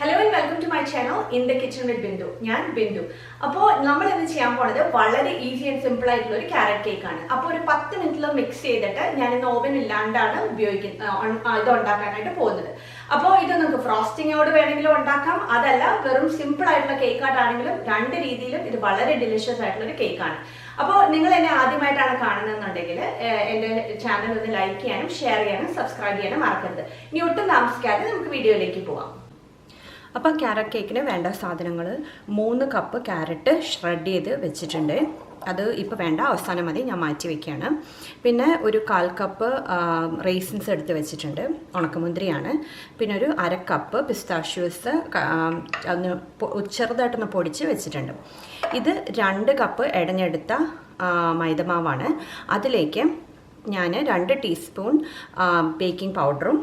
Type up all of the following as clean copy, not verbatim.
Hello and welcome to my channel In the Kitchen with Bindu. ഞാൻ ബിന്ദു. അപ്പോൾ നമ്മൾ ഇന്ന് ചെയ്യാൻ പോണത് വളരെ ഈസി ആൻഡ് സിമ്പിൾ ആയിട്ടുള്ള ഒരു ക്യാരറ്റ് കേക്ക് ആണ്. അപ്പോൾ ഒരു 10 മിനിറ്റിൽ മിക്സ് ചെയ്തിട്ട് ഞാൻ ഇന്ന് ഓവൻ ഇല്ലാണ്ടാണ് ഇത് ഉണ്ടാക്കാനായിട്ട് പോകുന്നത്. അപ്പോൾ ഇത് നമുക്ക് ഫ്രോസ്റ്റിങ്ങോട് വേണമെങ്കിലും ഉണ്ടാക്കാം, അതല്ല വെറും സിമ്പിൾ ആയിട്ടുള്ള കേക്ക് ആയിട്ടാണെങ്കിലും രണ്ട് രീതിയിലും ഇത് വളരെ ഡിലിഷ്യസ് ആയിട്ടുള്ള ഒരു കേക്ക് ആണ്. അപ്പോൾ നിങ്ങൾ എന്നെ ആദ്യമായിട്ടാണ് കാണുന്നതെന്നുണ്ടെങ്കിൽ എൻ്റെ ചാനൽ ഒന്ന് ലൈക്ക് ചെയ്യാനും ഷെയർ ചെയ്യാനും സബ്സ്ക്രൈബ് ചെയ്യാനും മറക്കരുത്. ഇനി ഒട്ടും താമസിക്കാതെ നമുക്ക് വീഡിയോയിലേക്ക് പോവാം. അപ്പോൾ ക്യാരറ്റ് കേക്കിന് വേണ്ട സാധനങ്ങൾ 3 കപ്പ് ക്യാരറ്റ് ഷ്രെഡ് ചെയ്ത് വെച്ചിട്ടുണ്ട്. അത് ഇപ്പോൾ വേണ്ട, അവസാനം മതി, ഞാൻ മാറ്റി വയ്ക്കുകയാണ്. പിന്നെ ഒരു 1/4 കപ്പ് റേസിൻസ് എടുത്ത് വെച്ചിട്ടുണ്ട്, ഉണക്കമുന്തിരിയാണ്. പിന്നെ ഒരു 1/2 കപ്പ് പിസ്താഷ്യൂസ് ഒന്ന് ചെറുതായിട്ടൊന്ന് പൊടിച്ച് വെച്ചിട്ടുണ്ട്. ഇത് 2 കപ്പ് ഇടഞ്ഞെടുത്ത മൈദമാവാണ്. അതിലേക്ക് ഞാൻ 2 ടീസ്പൂൺ ബേക്കിംഗ് പൗഡറും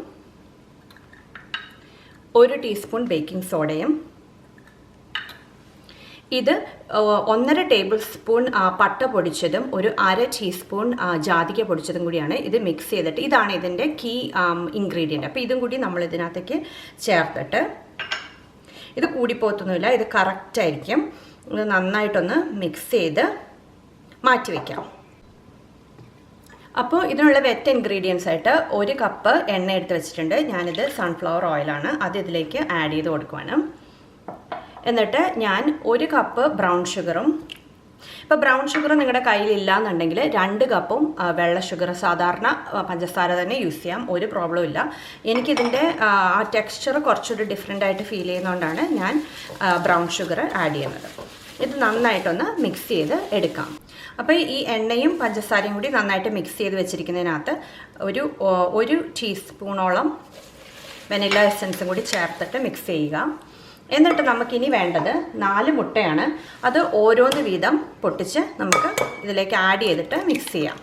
1 ടീസ്പൂൺ ബേക്കിംഗ് സോഡയും ഇത് 1.5 ടേബിൾ സ്പൂൺ പട്ട പൊടിച്ചതും ഒരു 1/2 ടീസ്പൂൺ ജാതിക്ക പൊടിച്ചതും കൂടിയാണ്. ഇത് മിക്സ് ചെയ്തിട്ട് ഇതാണ് ഇതിൻ്റെ കീ ഇൻഗ്രീഡിയൻറ്റ്. അപ്പോൾ ഇതും കൂടി നമ്മൾ ഇതിനകത്തേക്ക് ചേർത്തിട്ട്, ഇത് കൂടിപ്പോത്തൊന്നുമില്ല, ഇത് കറക്റ്റായിരിക്കും. ഇത് നന്നായിട്ടൊന്ന് മിക്സ് ചെയ്ത് മാറ്റി വയ്ക്കാം. അപ്പോൾ ഇതിനുള്ള വെറ്റ് ഇൻഗ്രീഡിയൻസ് ആയിട്ട് 1 കപ്പ് എണ്ണ എടുത്ത് വെച്ചിട്ടുണ്ട്. ഞാനിത് സൺഫ്ലവർ ഓയിലാണ്, അത് ഇതിലേക്ക് ആഡ് ചെയ്ത് കൊടുക്കുവാണ്. എന്നിട്ട് ഞാൻ 1 കപ്പ് ബ്രൗൺ ഷുഗറും, ഇപ്പോൾ ബ്രൗൺ ഷുഗർ നിങ്ങളുടെ കയ്യിലില്ല എന്നുണ്ടെങ്കിൽ 2 കപ്പും വെള്ള ഷുഗർ, സാധാരണ പഞ്ചസാര തന്നെ യൂസ് ചെയ്യാം, ഒരു പ്രോബ്ലം ഇല്ല. എനിക്കിതിൻ്റെ ആ ടെക്സ്ചർ കുറച്ചുകൂടി ഡിഫറെൻ്റ് ആയിട്ട് ഫീൽ ചെയ്യുന്നതുകൊണ്ടാണ് ഞാൻ ബ്രൗൺ ഷുഗർ ആഡ് ചെയ്യുന്നത്. ഇത് നന്നായിട്ടൊന്ന് മിക്സ് ചെയ്ത് എടുക്കാം. അപ്പോൾ ഈ എണ്ണയും പഞ്ചസാരയും കൂടി നന്നായിട്ട് മിക്സ് ചെയ്ത് വെച്ചിരിക്കുന്നതിനകത്ത് ഒരു ടീസ്പൂണോളം വെനില എസൻസും കൂടി ചേർത്തിട്ട് മിക്സ് ചെയ്യുക. എന്നിട്ട് നമുക്കിനി വേണ്ടത് 4 മുട്ടയാണ്. അത് ഓരോന്ന് വീതം പൊട്ടിച്ച് നമുക്ക് ഇതിലേക്ക് ആഡ് ചെയ്തിട്ട് മിക്സ് ചെയ്യാം.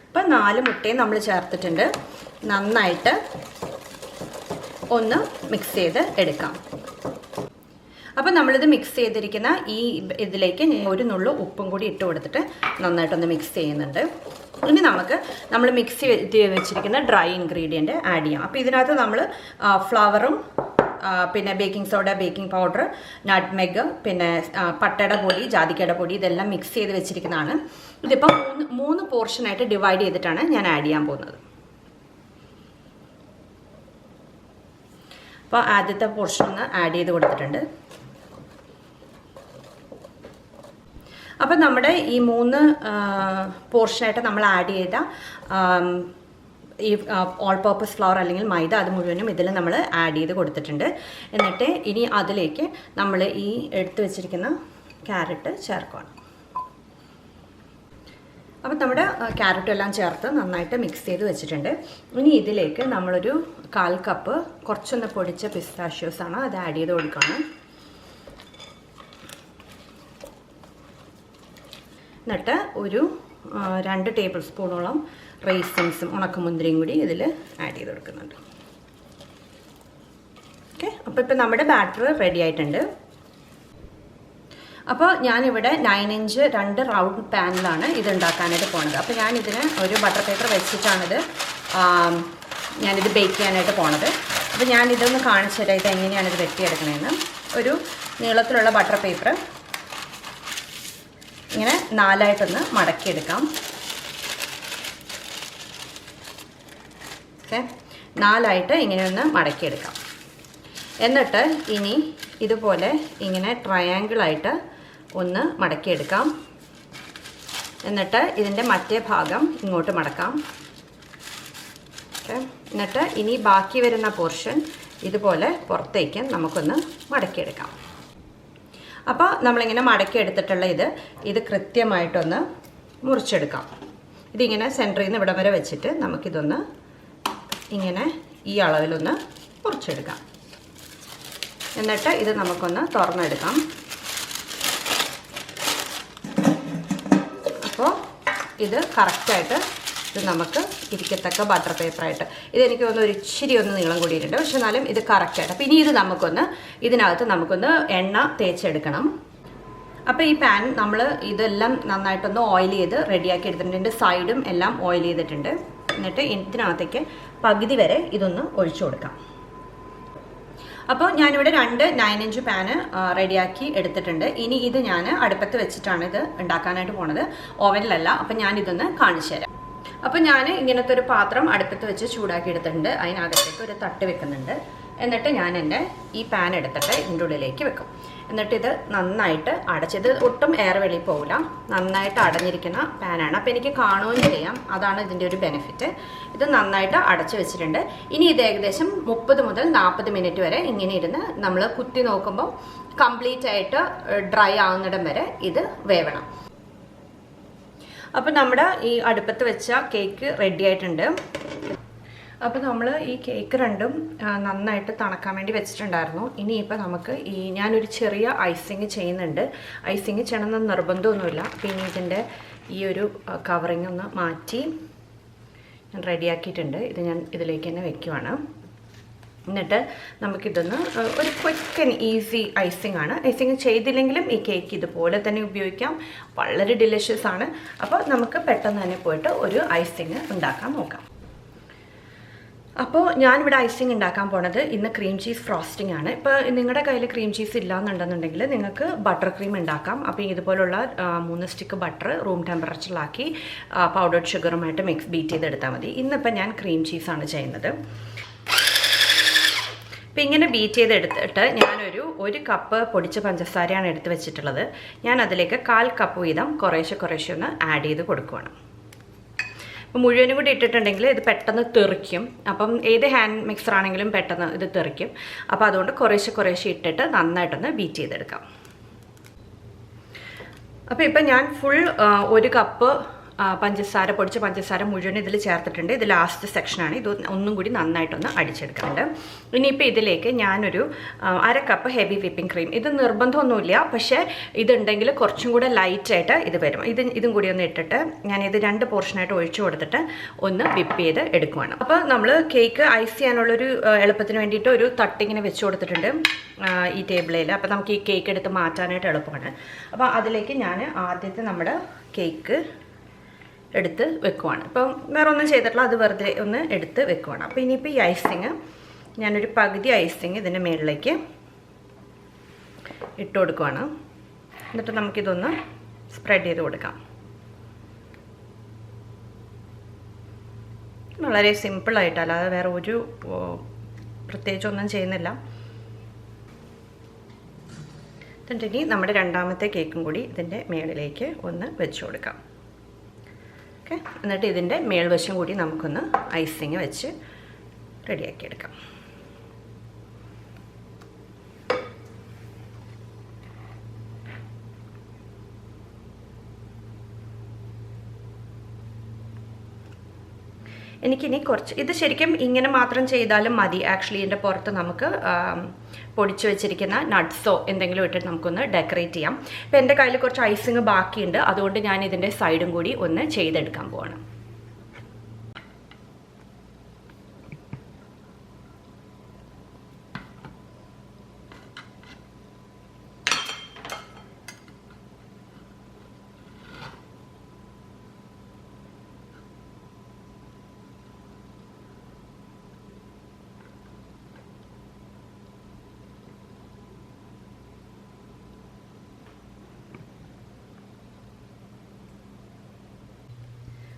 ഇപ്പം 4 മുട്ടയും നമ്മൾ ചേർത്തിട്ടുണ്ട്. നന്നായിട്ട് ഒന്ന് മിക്സ് ചെയ്ത് എടുക്കാം. അപ്പം നമ്മളിത് മിക്സ് ചെയ്തിരിക്കുന്ന ഈ ഇതിലേക്ക് ഒരു നുള്ളു ഉപ്പും കൂടി ഇട്ട് കൊടുത്തിട്ട് നന്നായിട്ടൊന്ന് മിക്സ് ചെയ്യുന്നുണ്ട്. ഇനി നമ്മൾ മിക്സ് ചെയ്ത് വെച്ചിരിക്കുന്ന ഡ്രൈ ഇൻഗ്രീഡിയൻറ്റ് ആഡ് ചെയ്യാം. അപ്പോൾ ഇതിനകത്ത് നമ്മൾ ഫ്ലവറും പിന്നെ baking soda, baking powder, nutmeg, പിന്നെ പട്ടയുടെ പൊടി, ജാതിക്കയുടെ പൊടി, ഇതെല്ലാം മിക്സ് ചെയ്ത് വെച്ചിരിക്കുന്നതാണ്. ഇതിപ്പോൾ 3 പോർഷനായിട്ട് ഡിവൈഡ് ചെയ്തിട്ടാണ് ഞാൻ ആഡ് ചെയ്യാൻ പോകുന്നത്. അപ്പോൾ ആദ്യത്തെ പോർഷൻ ഒന്ന് ആഡ് ചെയ്ത് കൊടുത്തിട്ടുണ്ട്. അപ്പം നമ്മുടെ ഈ 3 പോർഷനായിട്ട് നമ്മൾ ആഡ് ചെയ്ത ഈ ഓൾ പർപ്പസ് ഫ്ലവർ അല്ലെങ്കിൽ മൈദ, അത് മുഴുവനും ഇതിൽ നമ്മൾ ആഡ് ചെയ്ത് കൊടുത്തിട്ടുണ്ട്. എന്നിട്ട് ഇനി അതിലേക്ക് നമ്മൾ ഈ എടുത്തു വെച്ചിരിക്കുന്ന ക്യാരറ്റ് ചേർക്കണം. അപ്പം നമ്മുടെ ക്യാരറ്റും എല്ലാം ചേർത്ത് നന്നായിട്ട് മിക്സ് ചെയ്ത് വെച്ചിട്ടുണ്ട്. ഇനി ഇതിലേക്ക് നമ്മളൊരു 1/4 കപ്പ് കുറച്ചൊന്ന് പൊടിച്ച പിസ്താഷ്യൂസാണ്, അത് ആഡ് ചെയ്ത് കൊടുക്കണം. എന്നിട്ട് ഒരു 2 ടേബിൾ സ്പൂണോളം റേസിൻസും ഉണക്കമുന്തിരിയും കൂടി ഇതിൽ ആഡ് ചെയ്ത് കൊടുക്കുന്നുണ്ട്. ഓക്കെ, അപ്പോൾ ഇപ്പോൾ നമ്മുടെ ബാറ്റർ റെഡി ആയിട്ടുണ്ട്. അപ്പോൾ ഞാനിവിടെ 9 ഇഞ്ച് 2 റൗണ്ട് പാനിലാണ് ഇത് ഉണ്ടാക്കാനായിട്ട് പോകുന്നത്. അപ്പോൾ ഞാനിതിന് ഒരു ബട്ടർ പേപ്പർ വെച്ചിട്ടാണിത് ഞാനിത് ബേക്ക് ചെയ്യാനായിട്ട് പോണത്. അപ്പോൾ ഞാനിതൊന്ന് കാണിച്ചു തരാം, ഇത് എങ്ങനെയാണിത് വെട്ടിയെടുക്കണതെന്ന്. ഒരു നീളത്തിലുള്ള ബട്ടർ പേപ്പർ ഇങ്ങനെ 4ആയിട്ടൊന്ന് മടക്കിയെടുക്കാം. ഓക്കെ, 4ആയിട്ട് ഇങ്ങനെയൊന്ന് മടക്കിയെടുക്കാം. എന്നിട്ട് ഇനി ഇതുപോലെ ഇങ്ങനെ ട്രയാങ്കിളായിട്ട് ഒന്ന് മടക്കിയെടുക്കാം. എന്നിട്ട് ഇതിൻ്റെ മറ്റേ ഭാഗം ഇങ്ങോട്ട് മടക്കാം. ഓക്കെ, എന്നിട്ട് ഇനി ബാക്കി വരുന്ന പോർഷൻ ഇതുപോലെ പുറത്തേക്ക് നമുക്കൊന്ന് മടക്കിയെടുക്കാം. അപ്പോൾ നമ്മളിങ്ങനെ മടക്കിയെടുത്തിട്ടുള്ള ഇത് കൃത്യമായിട്ടൊന്ന് മുറിച്ചെടുക്കാം. ഇതിങ്ങനെ സെൻറ്ററിൽ നിന്ന് ഇവിടം വരെ വെച്ചിട്ട് നമുക്കിതൊന്ന് ഇങ്ങനെ ഈ അളവിലൊന്ന് മുറിച്ചെടുക്കാം. എന്നിട്ട് ഇത് നമുക്കൊന്ന് തുറന്നെടുക്കാം. അപ്പോൾ ഇത് കറക്റ്റായിട്ട് ഇത് നമുക്ക് ഇരിക്കത്തക്ക ബട്ടർ പേപ്പറായിട്ട്, ഇതെനിക്ക് തോന്നുന്നു ഒരു ഇച്ചിരി ഒന്ന് നീളം കൂടിയിട്ടുണ്ട്, പക്ഷെ എന്നാലും ഇത് കറക്റ്റായിട്ട്. അപ്പോൾ ഇനി ഇത് ഇതിനകത്ത് നമുക്കൊന്ന് എണ്ണ തേച്ചെടുക്കണം. അപ്പോൾ ഈ പാൻ നമ്മൾ ഇതെല്ലാം നന്നായിട്ടൊന്ന് ഓയിൽ ചെയ്ത് റെഡിയാക്കി എടുത്തിട്ടുണ്ട്. ഇതിൻ്റെ സൈഡും എല്ലാം ഓയിൽ ചെയ്തിട്ടുണ്ട്. എന്നിട്ട് ഇതിനകത്തേക്ക് പകുതി വരെ ഇതൊന്ന് ഒഴിച്ചു കൊടുക്കാം. അപ്പോൾ ഞാനിവിടെ 2 9-inch പാന് റെഡിയാക്കി എടുത്തിട്ടുണ്ട്. ഇനി ഇത് ഞാൻ അടുപ്പത്ത് വെച്ചിട്ടാണ് ഇത് ഉണ്ടാക്കാനായിട്ട് പോണത്, ഓവനിലല്ല. അപ്പം ഞാനിതൊന്ന് കാണിച്ചു തരാം. അപ്പോൾ ഞാൻ ഇങ്ങനത്തെ ഒരു പാത്രം അടുപ്പത്ത് വെച്ച് ചൂടാക്കി എടുത്തിട്ടുണ്ട്. അതിനകത്തേക്ക് ഒരു തട്ട് വെക്കുന്നുണ്ട്. എന്നിട്ട് ഞാൻ എൻ്റെ ഈ പാൻ എടുത്തിട്ട് ഇതിൻ്റെ ഉള്ളിലേക്ക് വെക്കും. എന്നിട്ട് ഇത് നന്നായിട്ട് അടച്ചത്, ഒട്ടും എയർ വെളിയിൽ പോകില്ല, നന്നായിട്ട് അടഞ്ഞിരിക്കുന്ന പാനാണ്. അപ്പോൾ എനിക്ക് കാണുകയും ചെയ്യാം, അതാണ് ഇതിൻ്റെ ഒരു ബെനിഫിറ്റ്. ഇത് നന്നായിട്ട് അടച്ചു വെച്ചിട്ടുണ്ട്. ഇനി ഇത് ഏകദേശം 30 മുതൽ 40 മിനിറ്റ് വരെ ഇങ്ങനെ ഇരുന്ന് നമ്മൾ കുത്തി നോക്കുമ്പോൾ കംപ്ലീറ്റ് ആയിട്ട് ഡ്രൈ ആവുന്നിടം വരെ ഇത് വേവണം. അപ്പോൾ നമ്മുടെ ഈ അടുപ്പത്ത് വെച്ച കേക്ക് റെഡി ആയിട്ടുണ്ട്. അപ്പോൾ നമ്മൾ ഈ കേക്ക് രണ്ടും നന്നായിട്ട് തണുക്കാൻ വേണ്ടി വെച്ചിട്ടുണ്ടായിരുന്നു. ഇനിയിപ്പോൾ നമുക്ക് ഞാനൊരു ചെറിയ ഐസിങ് ചെയ്യുന്നുണ്ട്. ഐസിങ് ചെയ്യണമെന്ന് നിർബന്ധമൊന്നുമില്ല. അപ്പോൾ ഇനി ഇതിൻ്റെ ഈ ഒരു കവറിങ് ഒന്ന് മാറ്റി ഞാൻ റെഡിയാക്കിയിട്ടുണ്ട്. ഇത് ഞാൻ ഇതിലേക്ക് തന്നെ വെക്കുവാണ്. എന്നിട്ട് നമുക്കിതൊന്ന് ഒരു ക്വിക്ക് ആൻഡ് ഈസി ഐസിങ് ആണ്. ഐസിങ് ചെയ്തില്ലെങ്കിലും ഈ കേക്ക് ഇതുപോലെ തന്നെ ഉപയോഗിക്കാം, വളരെ ഡിലിഷ്യസ് ആണ്. അപ്പോൾ നമുക്ക് പെട്ടെന്ന് തന്നെ പോയിട്ട് ഒരു ഐസിങ് ഉണ്ടാക്കാൻ നോക്കാം. അപ്പോൾ ഞാനിവിടെ ഐസിങ് ഉണ്ടാക്കാൻ പോണത് ഇന്ന് ക്രീം ചീസ് ഫ്രോസ്റ്റിംഗ് ആണ്. ഇപ്പോൾ നിങ്ങളുടെ കയ്യിൽ ക്രീം ചീസ് ഇല്ലയെന്നുണ്ടെന്നുണ്ടെങ്കിൽ നിങ്ങൾക്ക് ബട്ടർ ക്രീം ഉണ്ടാക്കാം. അപ്പോൾ ഇതുപോലുള്ള 3 സ്റ്റിക്ക് ബട്ടർ റൂം ടെമ്പറേച്ചറിലാക്കി പൗഡർഡ് ഷുഗറുമായിട്ട് ബീറ്റ് ചെയ്തെടുത്താൽ മതി. ഇന്നിപ്പോൾ ഞാൻ ക്രീം ചീസാണ് ചെയ്യുന്നത്. അപ്പോൾ ഇങ്ങനെ ബീറ്റ് ചെയ്തെടുത്തിട്ട് ഒരു കപ്പ് പൊടിച്ച പഞ്ചസാരയാണ് എടുത്ത് വെച്ചിട്ടുള്ളത്. ഞാൻ അതിലേക്ക് 1/4 കപ്പ് വീതം കുറേശ്ശെ ഒന്ന് ആഡ് ചെയ്ത് കൊടുക്കുകയാണ്. അപ്പോൾ മുഴുവനും കൂടി ഇട്ടിട്ടുണ്ടെങ്കിൽ ഇത് പെട്ടെന്ന് തെറിക്കും. അപ്പം ഏത് ഹാൻഡ് മിക്സർ ആണെങ്കിലും പെട്ടെന്ന് ഇത് തെറിക്കും. അപ്പോൾ അതുകൊണ്ട് കുറേശ്ശെ ഇട്ടിട്ട് നന്നായിട്ടൊന്ന് ബീറ്റ് ചെയ്തെടുക്കാം. അപ്പോൾ ഇപ്പം ഞാൻ ഫുൾ 1 കപ്പ് പൊടിച്ച പഞ്ചസാര മുഴുവൻ ഇതിൽ ചേർത്തിട്ടുണ്ട്. ഇത് ലാസ്റ്റ് സെക്ഷനാണ്. ഇത് ഒന്നും കൂടി നന്നായിട്ടൊന്ന് അടിച്ചെടുക്കുന്നുണ്ട്. ഇനിയിപ്പോൾ ഇതിലേക്ക് ഞാനൊരു 1/2 കപ്പ് ഹെവി വിപ്പിംഗ് ക്രീം, ഇത് നിർബന്ധമൊന്നുമില്ല, പക്ഷേ ഇതുണ്ടെങ്കിൽ കുറച്ചും കൂടെ ലൈറ്റായിട്ട് ഇത് വരും. ഇതും കൂടി ഒന്ന് ഇട്ടിട്ട് ഞാനിത് 2 പോർഷനായിട്ട് ഒഴിച്ചു കൊടുത്തിട്ട് ഒന്ന് വിപ്പ് ചെയ്ത് എടുക്കുവാണ്. അപ്പോൾ നമ്മൾ കേക്ക് ഐസ് ചെയ്യാനുള്ളൊരു എളുപ്പത്തിന് വേണ്ടിയിട്ട് ഒരു തട്ടിങ്ങനെ വെച്ച് കൊടുത്തിട്ടുണ്ട് ഈ ടേബിളിൽ. അപ്പോൾ നമുക്ക് ഈ കേക്ക് എടുത്ത് മാറ്റാനായിട്ട് എളുപ്പമാണ്. അപ്പോൾ അതിലേക്ക് ഞാൻ ആദ്യത്തെ നമ്മുടെ കേക്ക് എടുത്ത് വെക്കുവാണ്. ഇപ്പം വേറെ ഒന്നും ചെയ്തിട്ടില്ല, അത് വെറുതെ ഒന്ന് എടുത്ത് വെക്കുവാണ്. അപ്പോൾ ഇനിയിപ്പോൾ ഈ ഐസിങ് ഞാനൊരു പകുതി ഐസിങ് ഇതിൻ്റെ മുകളിലേക്ക് ഇട്ട് കൊടുക്കുവാണ്. എന്നിട്ട് നമുക്കിതൊന്ന് സ്പ്രെഡ് ചെയ്ത് കൊടുക്കാം. വളരെ സിമ്പിളായിട്ട്, അല്ലാതെ വേറെ ഒരു പ്രത്യേകിച്ചൊന്നും ചെയ്യുന്നില്ല. എന്നിട്ട് നമ്മുടെ രണ്ടാമത്തെ കേക്കും കൂടി ഇതിൻ്റെ മുകളിലേക്ക് ഒന്ന് വെച്ച് കൊടുക്കാം. ഓക്കെ, എന്നിട്ട് ഇതിൻ്റെ മേൽവശം കൂടി നമുക്കൊന്ന് ഐസിങ് വെച്ച് റെഡിയാക്കി എടുക്കാം. എനിക്കിനി കുറച്ച്, ഇത് ശരിക്കും ഇങ്ങനെ മാത്രം ചെയ്താലും മതി. ആക്ച്വലി ഇതിൻ്റെ പുറത്ത് നമുക്ക് പൊടിച്ചു വെച്ചിരിക്കുന്ന നട്ട്സോ എന്തെങ്കിലും ഇട്ടിട്ട് നമുക്കൊന്ന് ഡെക്കറേറ്റ് ചെയ്യാം. ഇപ്പോൾ എൻ്റെ കയ്യിൽ കുറച്ച് ഐസിങ് ബാക്കിയുണ്ട്, അതുകൊണ്ട് ഞാൻ ഇതിൻ്റെ സൈഡും കൂടി ഒന്ന് ചെയ്തെടുക്കാൻ പോവാണ്.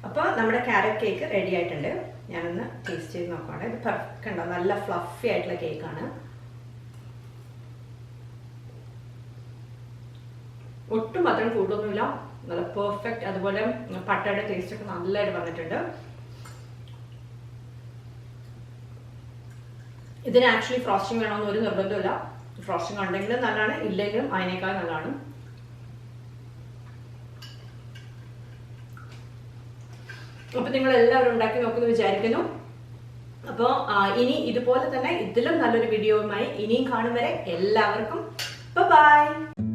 അപ്പോൾ നമ്മുടെ ക്യാരറ്റ് കേക്ക് റെഡി ആയിട്ടുണ്ട്. ഞാനൊന്ന് ടേസ്റ്റ് ചെയ്ത് നോക്കുകയാണ്. ഇത് പെർഫെക്റ്റ് ഉണ്ടോ, നല്ല ഫ്ലഫി ആയിട്ടുള്ള കേക്കാണ്. ഒട്ടും മധുരം കൂട്ടൊന്നുമില്ല, നല്ല പെർഫെക്റ്റ്. അതുപോലെ പട്ടയുടെ ടേസ്റ്റ് ഒക്കെ നല്ലതായിട്ട് വന്നിട്ടുണ്ട്. ഇതിന് ആക്ച്വലി ഫ്രോസ്റ്റിംഗ് വേണമെന്ന് ഒരു നിർബന്ധമില്ല. ഫ്രോസ്റ്റിംഗ് ഉണ്ടെങ്കിലും നല്ലതാണ്, ഇല്ലെങ്കിലും അതിനേക്കാൾ നല്ലതാണ്. അപ്പോൾ നിങ്ങൾ എല്ലാവരും ഉണ്ടാക്കി നോക്കുമെന്ന് വിചാരിക്കുന്നു. അപ്പോൾ ഇനി ഇതുപോലെ തന്നെ ഇതിലും നല്ലൊരു വീഡിയോയുമായി ഇനിയും കാണും വരെ എല്ലാവർക്കും ബൈ.